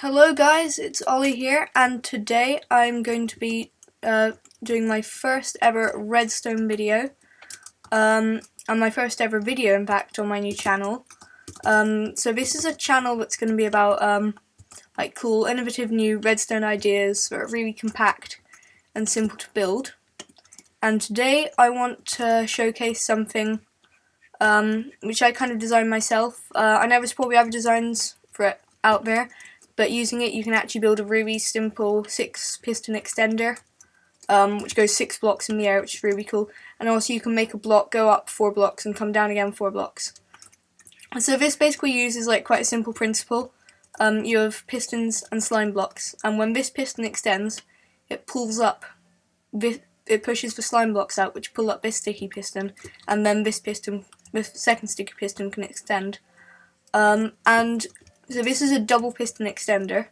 Hello guys, it's Ollie here, and today I'm going to be doing my first ever redstone video, and my first ever video in fact on my new channel. So this is a channel that's going to be about like cool, innovative new redstone ideas that are really compact and simple to build. And today I want to showcase something which I kind of designed myself. I know there's probably other designs for it out there, but using it you can actually build a really simple 6-piston extender, which goes 6 blocks in the air, which is really cool. And also you can make a block go up 4 blocks and come down again 4 blocks. So this basically uses like quite a simple principle. You have pistons and slime blocks, and when this piston extends, it pulls up it pushes the slime blocks out, which pull up this sticky piston, and then this second sticky piston can extend. And so this is a double piston extender,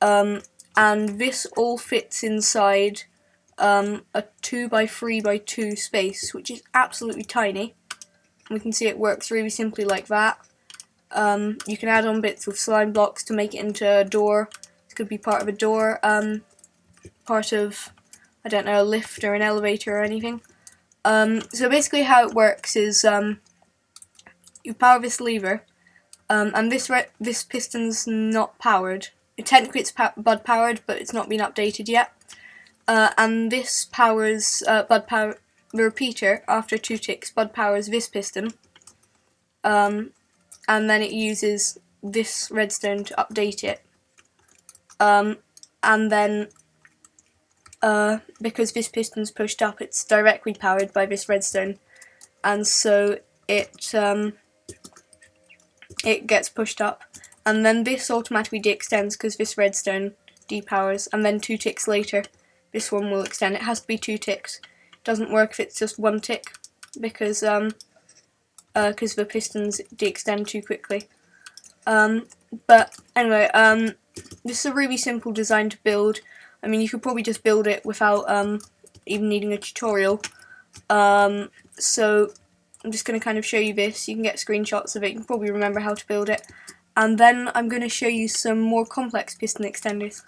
and this all fits inside a 2x3x2 space, which is absolutely tiny. We can see it works really simply like that. You can add on bits of slime blocks to make it into a door. This could be part of a door, part of, I don't know, a lift or an elevator or anything. So basically how it works is you power this lever, and this piston's not powered. Technically it's bud powered, but it's not been updated yet. And this powers the repeater. After 2 ticks, bud powers this piston, and then it uses this redstone to update it. And then because this piston's pushed up, it's directly powered by this redstone, and so it gets pushed up, and then this automatically de-extends because this redstone depowers, and then 2 ticks later this one will extend. It has to be 2 ticks. It doesn't work if it's just 1 tick, because the pistons de-extend too quickly. But anyway, this is a really simple design to build. I mean, you could probably just build it without even needing a tutorial. So I'm just going to kind of show you this. You can get screenshots of it. You can probably remember how to build it. And then I'm going to show you some more complex piston extenders.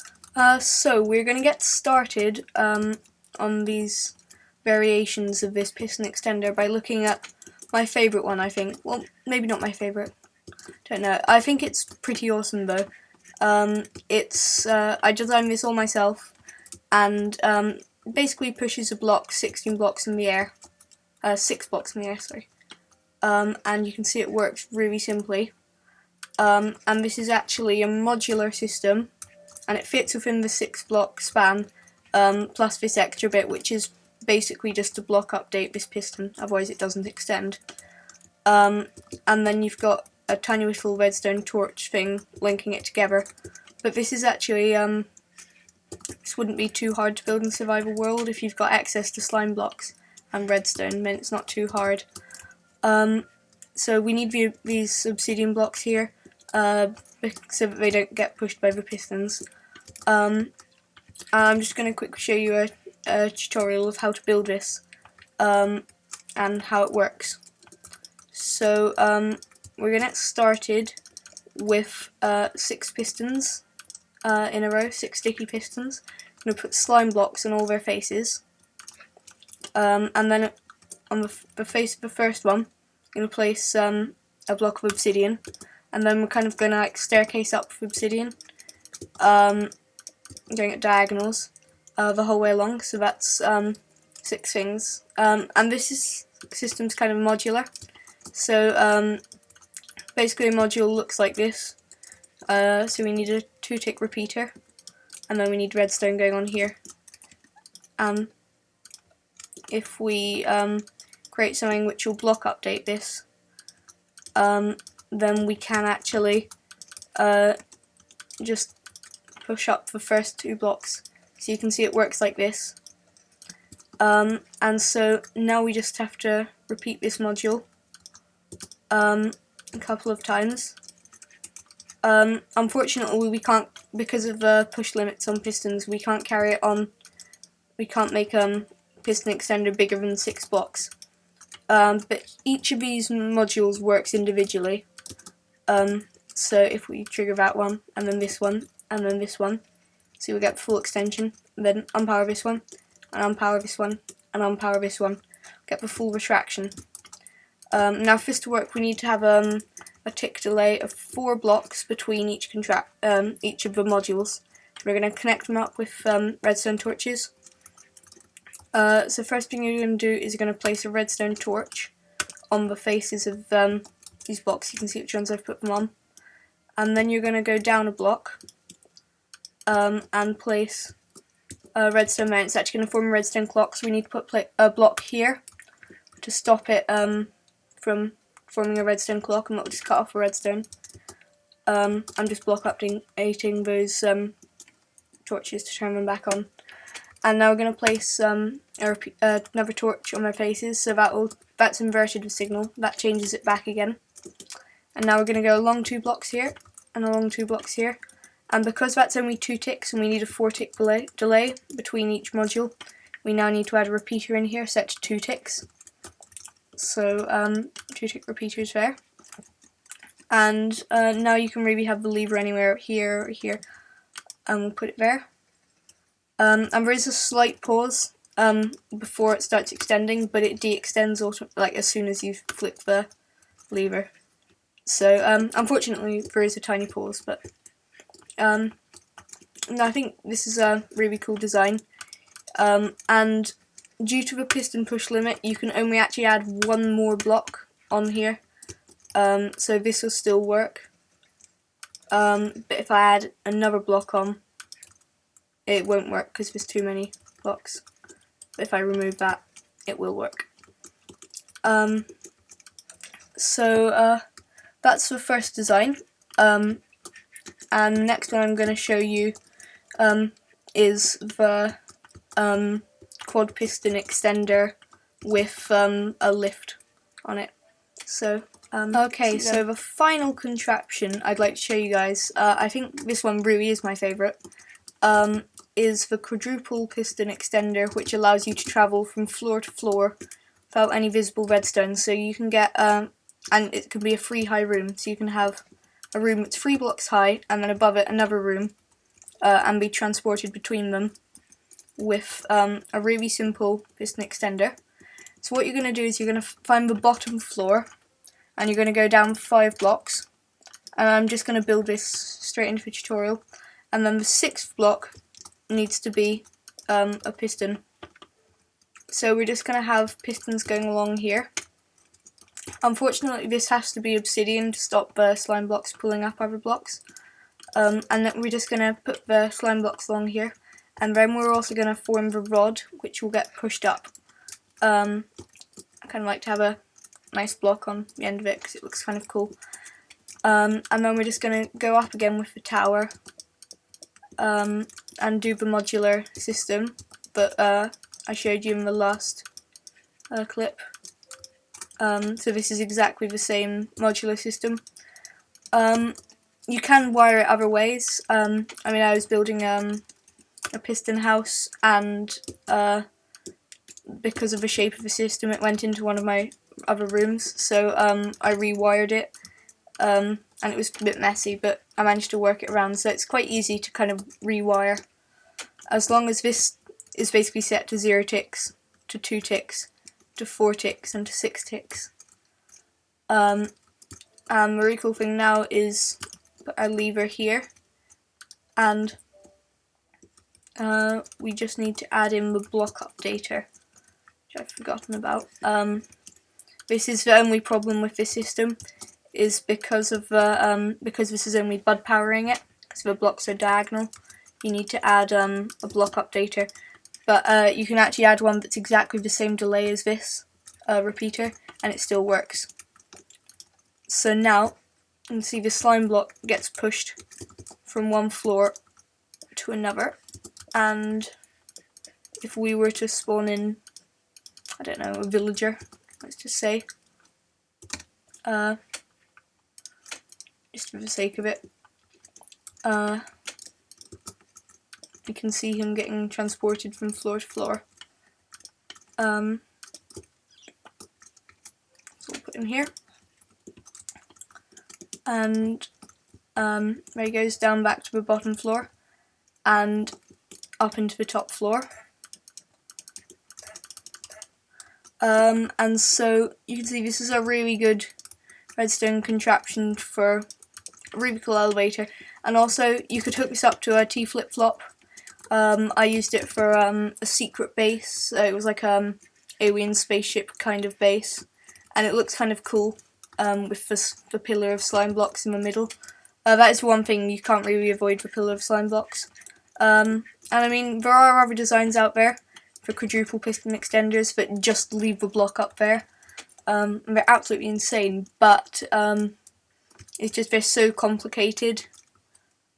So we're going to get started on these variations of this piston extender by looking at my favourite one, I think. Well, maybe not my favourite. Don't know. I think it's pretty awesome though. I designed this all myself, and basically pushes a block 16 blocks in the air. 6 blocks in the air, sorry. And you can see it works really simply. And this is actually a modular system, and it fits within the 6 block span, plus this extra bit, which is basically just to block update this piston, otherwise it doesn't extend. And then you've got a tiny little redstone torch thing linking it together. But this is actually, this wouldn't be too hard to build in survival world if you've got access to slime blocks and redstone, then it's not too hard. So we need these obsidian blocks here, so that they don't get pushed by the pistons. I'm just going to quickly show you a tutorial of how to build this, and how it works. So we're going to get started with 6 pistons in a row, 6 sticky pistons. I'm going to put slime blocks on all their faces, and then on the face of the first one I'm going to place a block of obsidian, and then we're kind of going to like staircase up with obsidian, going at diagonals the whole way along, so that's 6 things. And this system's kind of modular, so basically a module looks like this. So we need a 2-tick repeater, and then we need redstone going on here. And if we create something which will block update this, then we can actually just push up the first 2 blocks. So you can see it works like this. And so now we just have to repeat this module a couple of times. Unfortunately we can't, because of the push limits on pistons, we can't carry it on. We can't make piston extender bigger than 6 blocks. But each of these modules works individually. So if we trigger that one and then this one, and then this one. So we get full extension, then unpower this one, and unpower this one, and unpower this one. Get the full retraction. Now for this to work, we need to have a tick delay of 4 blocks between each of the modules. We're going to connect them up with redstone torches. So first thing you're going to do is you're going to place a redstone torch on the faces of these blocks. You can see which ones I've put them on. And then you're going to go down a block and place a redstone mount. It's actually going to form a redstone clock, so we need to put a block here to stop it from forming a redstone clock, and that will just cut off a redstone. I'm just block updating those torches to turn them back on. And now we're going to place another torch on their faces, so that's inverted the signal. That changes it back again. And now we're going to go along 2 blocks here, and along 2 blocks here. And because that's only 2 ticks, and we need a 4-tick delay between each module, we now need to add a repeater in here set to 2 ticks. So 2-tick repeaters there. And now you can really have the lever anywhere here or here, and we'll put it there. And there is a slight pause before it starts extending, but it de-extends as soon as you flip the lever. So unfortunately there is a tiny pause, but no, I think this is a really cool design. And due to the piston push limit, you can only actually add 1 more block on here. So this will still work. But if I add another block on, it won't work because there's too many blocks. But if I remove that, it will work. So that's the first design. And the next one I'm going to show you is the quad piston extender with a lift on it. So okay, so the final contraption I'd like to show you guys, I think this one really is my favourite, is the quadruple piston extender, which allows you to travel from floor to floor without any visible redstone. So you can get, and it can be a 3 high room, so you can have a room that's 3 blocks high, and then above it another room, and be transported between them with a really simple piston extender. So what you're going to do is you're going to find the bottom floor, and you're going to go down 5 blocks, and I'm just going to build this straight into the tutorial. And then the 6th block needs to be a piston. So we're just going to have pistons going along here. Unfortunately, this has to be obsidian to stop the slime blocks pulling up other blocks. And then we're just going to put the slime blocks along here. And then we're also going to form the rod, which will get pushed up. I kind of like to have a nice block on the end of it because it looks kind of cool. And then we're just going to go up again with the tower. And do the modular system that I showed you in the last clip. So this is exactly the same modular system. You can wire it other ways. I mean, I was building a piston house, and because of the shape of the system, it went into one of my other rooms, so I rewired it. And it was a bit messy, but I managed to work it around, so it's quite easy to kind of rewire. As long as this is basically set to 0 ticks, to 2 ticks, to 4 ticks, and to 6 ticks. And the really cool thing now is put our lever here, and we just need to add in the block updater, which I've forgotten about. This is the only problem with this system, is because this is only bud powering it, because the blocks are diagonal. You need to add a block updater, but you can actually add one that's exactly the same delay as this repeater, and it still works. So now you can see the slime block gets pushed from one floor to another, and if we were to spawn in, I don't know, a villager, let's just say, just for the sake of it, you can see him getting transported from floor to floor. So we'll put him here, and where it goes down back to the bottom floor and up into the top floor. And so you can see this is a really good redstone contraption for a really cool elevator, and also you could hook this up to a T flip-flop. I used it for a secret base. It was like alien spaceship kind of base, and it looks kind of cool with the pillar of slime blocks in the middle. That is one thing you can't really avoid, the pillar of slime blocks. And I mean, there are other designs out there for quadruple piston extenders that just leave the block up there. They're absolutely insane, but it's just they're so complicated.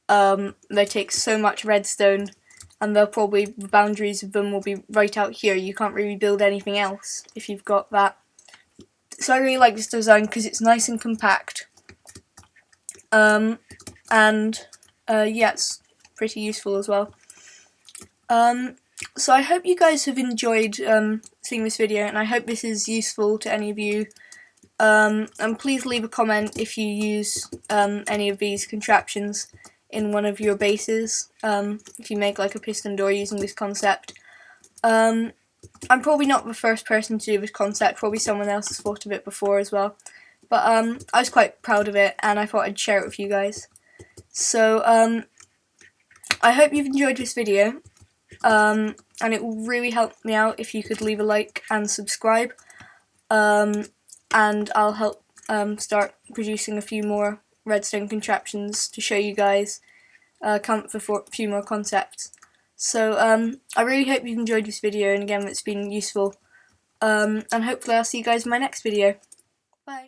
They take so much redstone, and the boundaries of them will be right out here. You can't really build anything else if you've got that. So I really like this design because it's nice and compact. Yeah, it's pretty useful as well. So I hope you guys have enjoyed seeing this video, and I hope this is useful to any of you. And please leave a comment if you use any of these contraptions in one of your bases, if you make like a piston door using this concept. I'm probably not the first person to do this concept, probably someone else has thought of it before as well. But I was quite proud of it, and I thought I'd share it with you guys. So I hope you've enjoyed this video, and it will really help me out if you could leave a like and subscribe, and I'll help start producing a few more redstone contraptions to show you guys, come for a few more concepts. So I really hope you've enjoyed this video, and again it's been useful, and hopefully I'll see you guys in my next video.